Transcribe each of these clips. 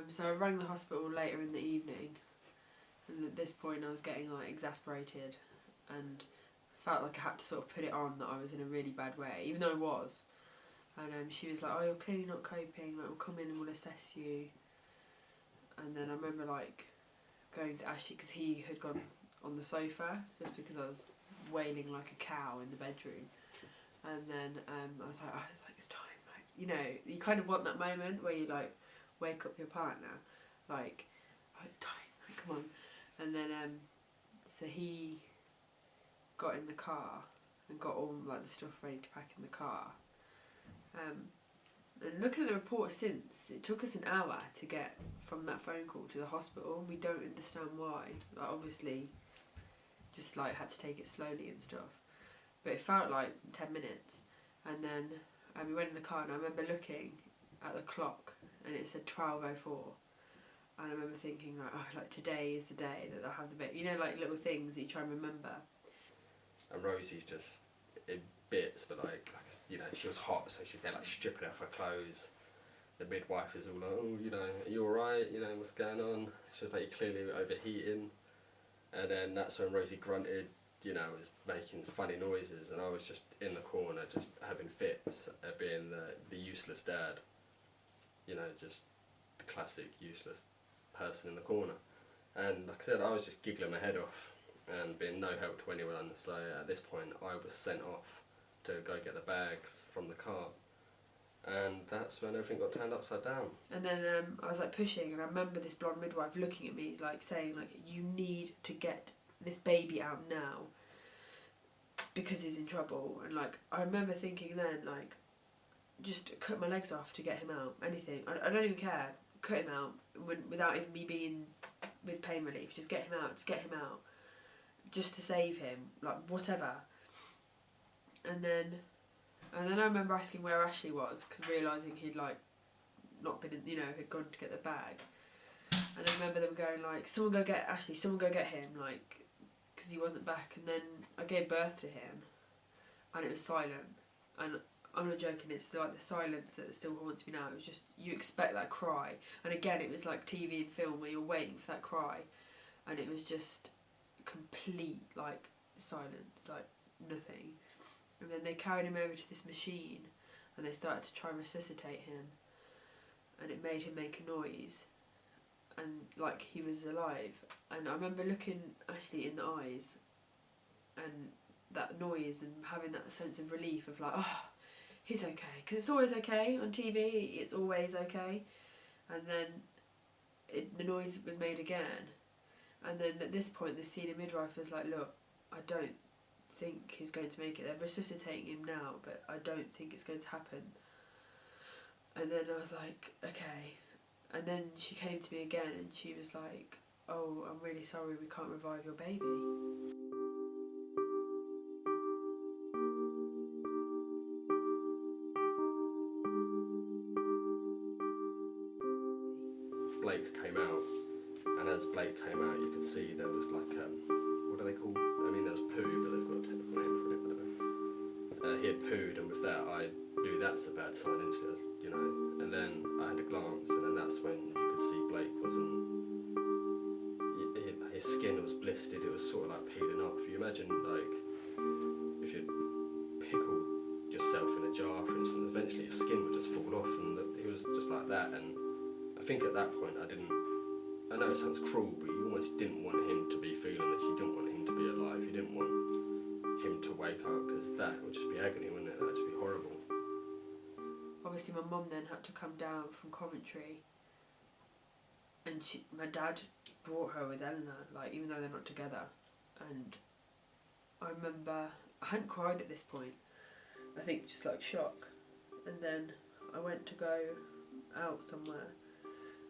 So I rang the hospital later in the evening, and at this point I was getting like exasperated and felt like I had to sort of put it on that I was in a really bad way, even though I was. And she was like, "Oh, you're clearly not coping, like we'll come in and we'll assess you." And then I remember like going to Ashley, because he had gone on the sofa just because I was wailing like a cow in the bedroom. And then I was like, it's time, like, you know, you kind of want that moment where you like wake up your partner, like, oh, it's time, like, come on. And then so he got in the car and got all like the stuff ready to pack in the car. And looking at the report since, it took us an hour to get from that phone call to the hospital, and we don't understand why. Like, obviously just like had to take it slowly and stuff, but it felt like 10 minutes. And then we went in the car, and I remember looking at the clock and it said 12:04, and I remember thinking like, oh, like today is the day that they'll have the baby, you know, like little things that you try and remember. And Rosie's just in bits, but like you know, she was hot, so she's there like stripping off her clothes. The midwife is all like, "Oh, you know, are you alright? You know, what's going on?" She was like, "You're clearly overheating." And then that's when Rosie grunted, you know, was making funny noises, and I was just in the corner just having fits at being the useless dad. You know, just the classic useless person in the corner. And like I said, I was just giggling my head off and being no help to anyone, so at this point I was sent off to go get the bags from the car. And that's when everything got turned upside down. And then I was like pushing, and I remember this blonde midwife looking at me like saying like, "You need to get this baby out now because he's in trouble." And like I remember thinking then like, just cut my legs off to get him out, anything, I don't even care, cut him out without even me being with pain relief, just get him out, just to save him, like whatever. And then I remember asking where Ashley was, because realising he'd like not been, you know, had gone to get the bag. And I remember them going like, "Someone go get Ashley, someone go get him," like, because he wasn't back. And then I gave birth to him, and it was silent. And I'm not joking, it's like the silence that still haunts me now. It was just, you expect that cry. And again, it was like TV and film where you're waiting for that cry. And it was just complete like silence, like nothing. And then they carried him over to this machine, and they started to try and resuscitate him, and it made him make a noise, and like he was alive. And I remember looking Ashley in the eyes, and that noise, and having that sense of relief of like, oh, he's okay, because it's always okay on TV, it's always okay. And then the noise was made again, and then at this point the senior midwife was like, "Look, I don't think he's going to make it. They're resuscitating him now, but I don't think it's going to happen." And then I was like, okay. And then she came to me again, and she was like, "Oh, I'm really sorry, we can't revive your baby." Blake came out, and as Blake came out, you could see there was like, what are they called? I mean, there was poo, but they've got a technical name for it, I don't know. He had pooed, and with that, I knew that's a bad sign, you know. And then I had a glance, and then that's when you could see Blake wasn't. His skin was blistered. It was sort of like peeling off. You imagine like if you pickled yourself in a jar, for instance, eventually your skin would just fall off, and it was just like that. And I think at that point I know it sounds cruel, but you almost didn't want him to be feeling this. You didn't want him to be alive. You didn't want him to wake up, because that would just be agony, wouldn't it? That would just be horrible. Obviously my mum then had to come down from Coventry, and my dad brought her with Eleanor, like, even though they're not together. And I remember I hadn't cried at this point, I think just like shock. And then I went to go out somewhere,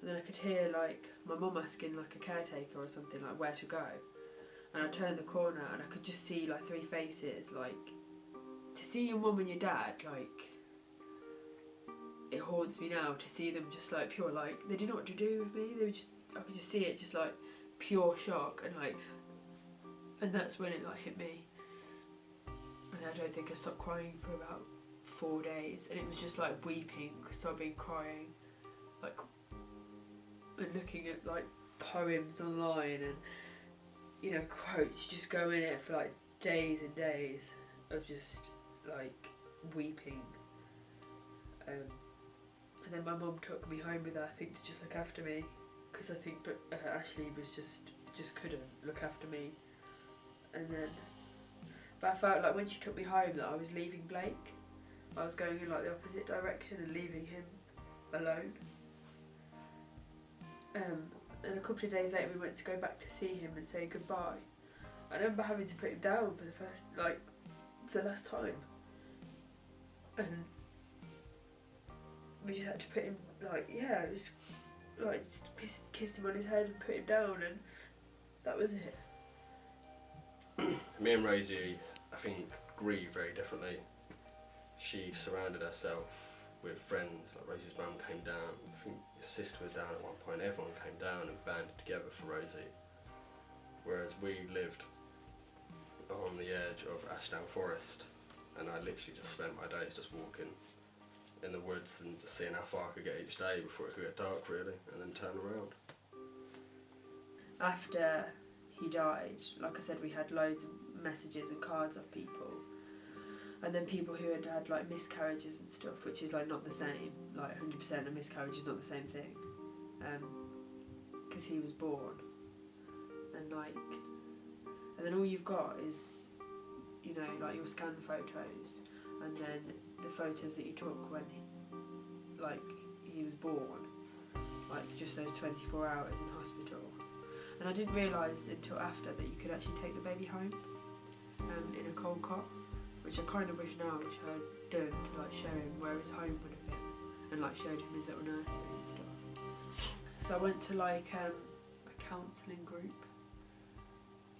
and then I could hear like my mum asking like a caretaker or something, like where to go. And I turned the corner, and I could just see like 3 faces like see your mum and your dad, like, it haunts me now to see them just like pure, like, they didn't know what to do with me. They were just, I could just see it, just like pure shock, and like, and that's when it like hit me. And I don't think I stopped crying for about 4 days, and it was just like weeping, sobbing, crying, like, and looking at like poems online and, you know, quotes. You just go in it for like days and days of just like weeping. And then my mum took me home with her, I think, to just look after me, because I think Ashley was just couldn't look after me. And then, but I felt like when she took me home that I was leaving Blake. I was going in like the opposite direction and leaving him alone. And a couple of days later we went to go back to see him and say goodbye. I remember having to put him down for the last time. And we just had to put him, like, yeah, just kissed him on his head and put him down, and that was it. Me and Rosie, I think, grieve very differently. She surrounded herself with friends, like Rosie's mum came down, I think your sister was down at one point, everyone came down and banded together for Rosie. Whereas we lived on the edge of Ashdown Forest, and I literally just spent my days just walking in the woods and just seeing how far I could get each day before it could get dark, really, and then turn around. After he died, like I said, we had loads of messages and cards of people, and then people who had had like miscarriages and stuff, which is like not the same, like 100% a miscarriage is not the same thing, because he was born, and then all you've got is, you know, like your scan photos, and then the photos that you took when he was born, like just those 24 hours in hospital. And I didn't realise until after that you could actually take the baby home in a cold cot, which I kind of wish now I had done to like show him where his home would have been, and like showed him his little nursery and stuff. So I went to like a counselling group,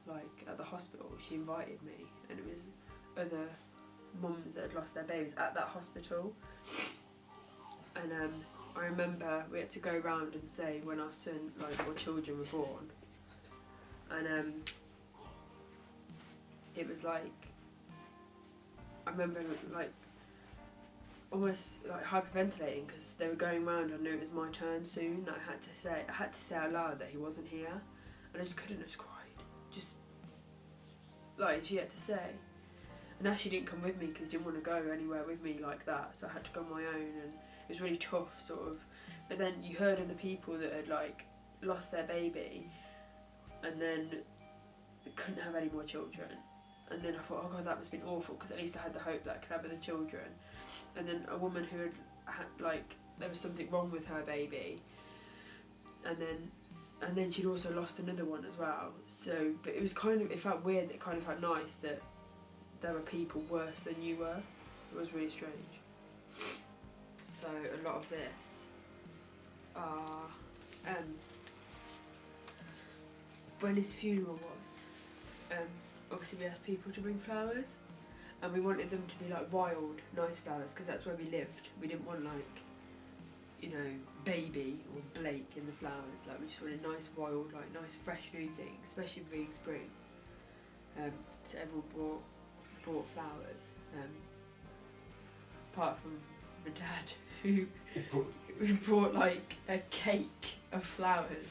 like at the hospital. She invited me, and it was other mums that had lost their babies at that hospital. And I remember we had to go round and say when our son, like our children were born, and it was like, I remember like almost like hyperventilating because they were going round. I knew it was my turn soon. That I had to say out loud that he wasn't here, and I just couldn't. I just cried, just like she had to say. And Ashley didn't come with me because he didn't want to go anywhere with me like that, so I had to go on my own, and it was really tough, sort of. But then you heard of the people that had like lost their baby and then couldn't have any more children, and then I thought, oh god, that must have been awful, because at least I had the hope that I could have other children. And then a woman who had like, there was something wrong with her baby, and then she'd also lost another one as well. So, but it was kind of, it felt weird, it kind of felt nice that there were people worse than you were. It was really strange. So a lot of this are when his funeral was, obviously we asked people to bring flowers, and we wanted them to be like wild, nice flowers, because that's where we lived. We didn't want like, you know, baby or Blake in the flowers. Like we just wanted nice, wild, like nice, fresh new things, especially being spring. So everyone brought flowers, apart from my dad, who brought like a cake of flowers.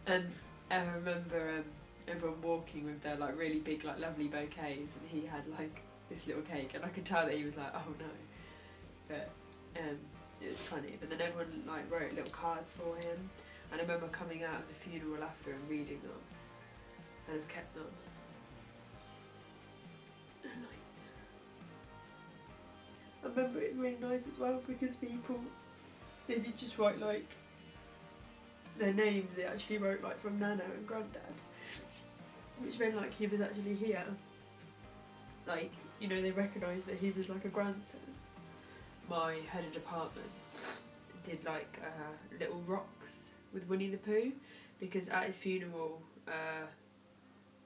And I remember everyone walking with their like really big, like lovely bouquets, and he had like this little cake, and I could tell that he was like, oh no. But it was funny. But then everyone like wrote little cards for him, and I remember coming out of the funeral after and reading them, and I've kept them. And I remember it really nice as well, because people, they did just write like their names. They actually wrote like from Nana and Granddad, which meant like he was actually here. Like, you know, they recognised that he was like a grandson. My head of department did like little rocks with Winnie the Pooh, because at his funeral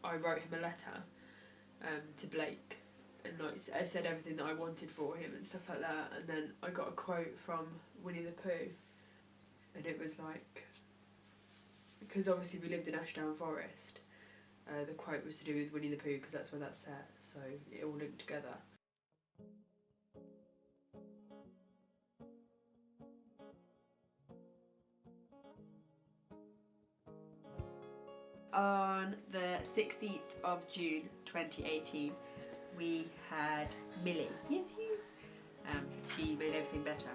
I wrote him a letter to Blake, and like I said everything that I wanted for him and stuff like that. And then I got a quote from Winnie the Pooh, and it was like, because obviously we lived in Ashdown Forest, the quote was to do with Winnie the Pooh because that's where that's set, so it all linked together. On the 16th of June 2018, we had Millie. Yes, you. She made everything better.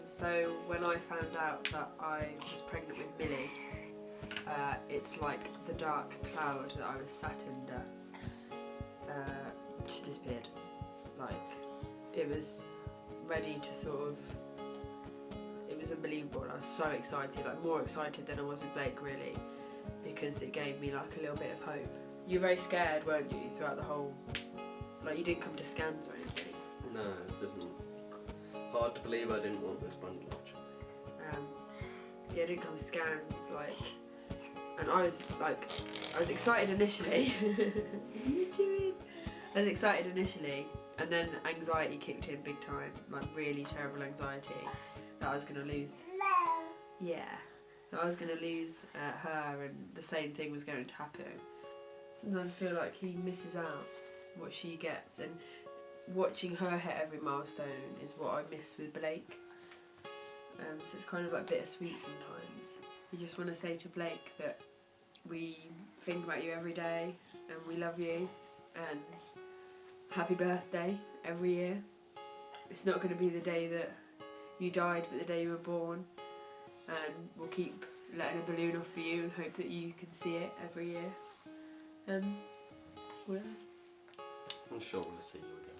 So when I found out that I was pregnant with Millie, it's like the dark cloud that I was sat under just disappeared. Like, it was ready to sort of, it was unbelievable. I was so excited, like more excited than I was with Blake, really, because it gave me like a little bit of hope. You were very scared, weren't you, throughout the whole, like you didn't come to scans or anything? No, it isn't. Hard to believe I didn't want this bundle, actually. Yeah, I didn't come to scans, like, and I was excited initially. What are you doing? I was excited initially, and then anxiety kicked in big time, like really terrible anxiety that I was going to lose. Yeah, that I was going to lose her, and the same thing was going to happen. Sometimes I feel like he misses out what she gets, and watching her hit every milestone is what I miss with Blake. So it's kind of like bittersweet sometimes. You just want to say to Blake that we think about you every day and we love you, and happy birthday every year. It's not going to be the day that you died, but the day you were born, and we'll keep letting a balloon off for you and hope that you can see it every year. Well, I'm sure we'll see you again.